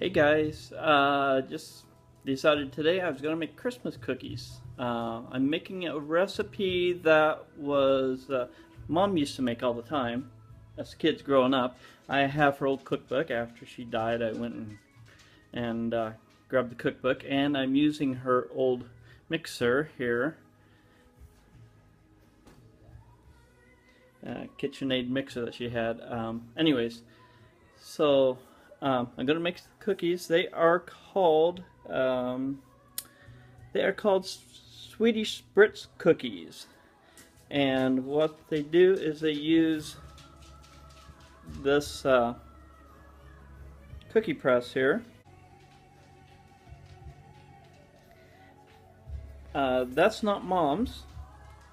Hey guys, just decided today I was going to make Christmas cookies. I'm making a recipe that was Mom used to make all the time as kids growing up. I have her old cookbook. After she died, I went and grabbed the cookbook, and I'm using her old mixer here, KitchenAid mixer that she had. Anyways, so I'm gonna make cookies. They are called Swedish Spritz cookies, and what they do is they use this cookie press here. That's not Mom's,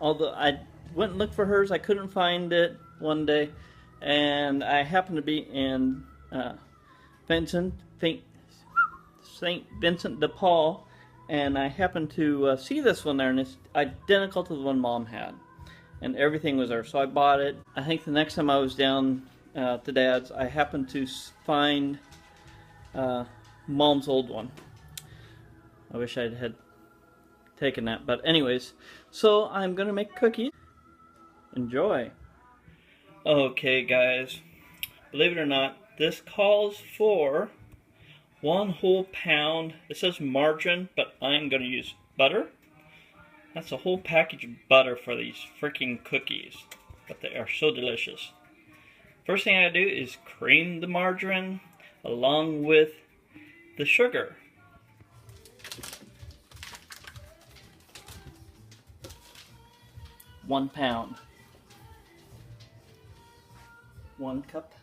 although I went and looked for hers. I couldn't find it one day, and I happened to be in St. Vincent de Paul, and I happened to see this one there, and it's identical to the one Mom had, and everything was there, so I bought it. I think the next time I was down to Dad's, I happened to find Mom's old one. I wish I had taken that, but anyways, so I'm gonna make cookies. Enjoy. Okay guys, believe it or not, this calls for 1 whole pound. It says margarine, but I'm going to use butter. That's a whole package of butter for these freaking cookies, but they are so delicious. First thing I do is cream the margarine along with the sugar. One pound. 1 cup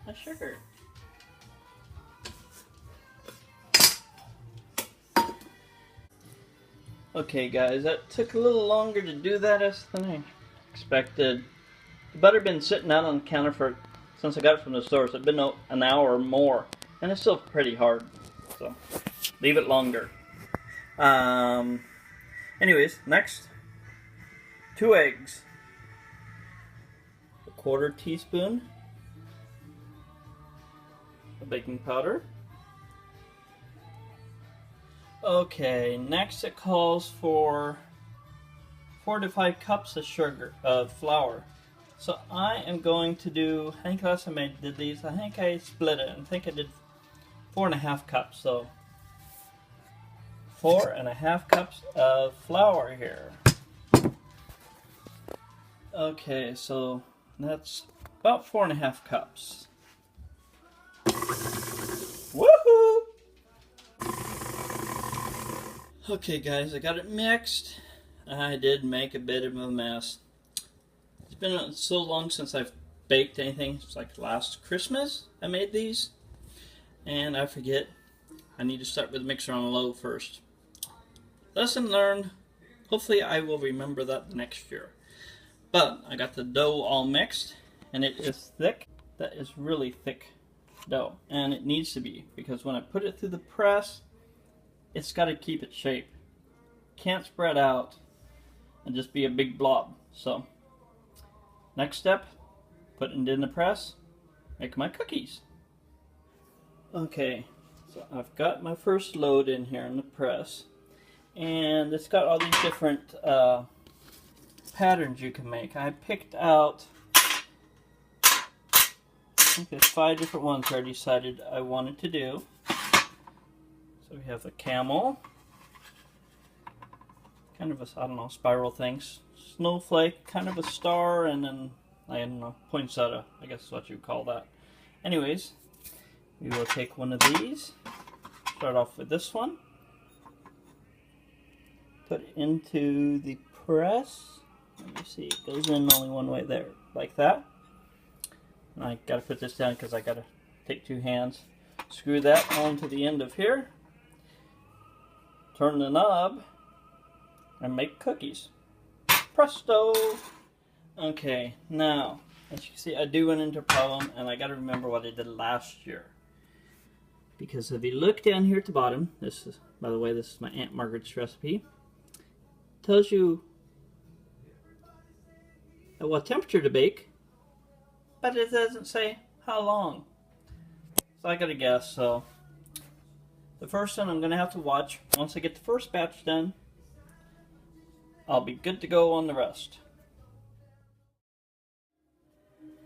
of sugar. Okay guys, that took a little longer to do that than I expected. The butter had been sitting out on the counter since I got it from the store, so it's been an hour or more, and it's still pretty hard, so leave it longer. Anyways, next, 2 eggs, 1/4 teaspoon of baking powder. Okay, next it calls for 4 to 5 cups of flour. So I am going to do, I think last time I did these, I think I split it. I think I did 4.5 cups. So 4.5 cups of flour here. Okay, so that's about 4.5 cups. Woohoo! Okay guys, I got it mixed. I did make a bit of a mess. It's been so long since I've baked anything. It's like last Christmas I made these, and I forget. I need to start with the mixer on low first. Lesson learned. Hopefully I will remember that next year. But I got the dough all mixed, and it is thick. That is really thick dough, and it needs to be, because when I put it through the press, it's got to keep its shape. Can't spread out and just be a big blob. So next step, put it in the press, make my cookies. Okay, so I've got my first load in here in the press, and it's got all these different patterns you can make. I picked out, I think there's 5 different ones I decided I wanted to do. So we have a camel, kind of a, I don't know, spiral things, snowflake, kind of a star, and then, I don't know, poinsettia, I guess is what you would call that. Anyways, we will take one of these, start off with this one, put it into the press. Let me see, it goes in only one way there, like that. And I gotta put this down because I gotta take 2 hands, screw that onto the end of here, turn the knob, and make cookies. Presto! Okay, now, as you can see, I do run into a problem, and I gotta remember what I did last year. Because if you look down here at the bottom, this is, by the way, this is my Aunt Margaret's recipe, it tells you at what temperature to bake, but it doesn't say how long. So I gotta guess, so The first one I'm going to have to watch. Once I get the first batch done, I'll be good to go on the rest.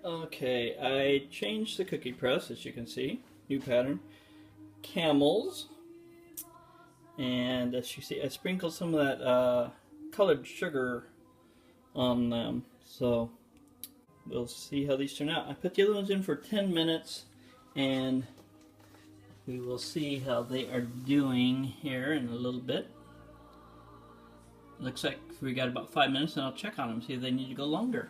Okay, I changed the cookie press, as you can see. New pattern. Camels. And as you see, I sprinkled some of that colored sugar on them. So we'll see how these turn out. I put the other ones in for 10 minutes, and we will see how they are doing here in a little bit. Looks like we got about 5 minutes, and I'll check on them, see if they need to go longer.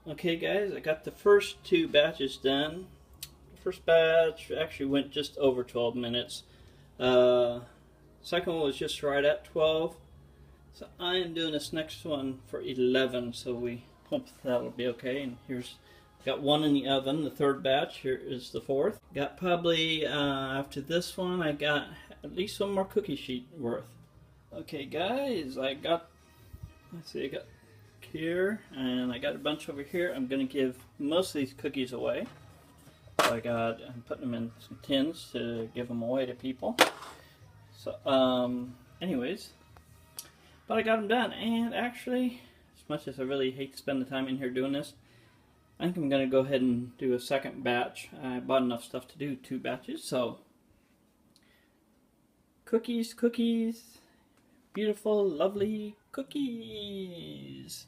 Okay guys, I got the first 2 batches done. The first batch actually went just over 12 minutes. Second one was just right at 12. So I am doing this next one for 11, so we hope that'll be okay. And here's, got 1 in the oven, the 3rd batch. Here is the 4th. Got probably, after this one, I got at least 1 more cookie sheet worth. Okay guys, I got, let's see, I got here, and I got a bunch over here. I'm going to give most of these cookies away. So I'm putting them in some tins to give them away to people. So, anyways, but I got them done, and actually, as much as I really hate to spend the time in here doing this, I think I'm going to go ahead and do a second batch. I bought enough stuff to do 2 batches, so cookies, beautiful, lovely cookies.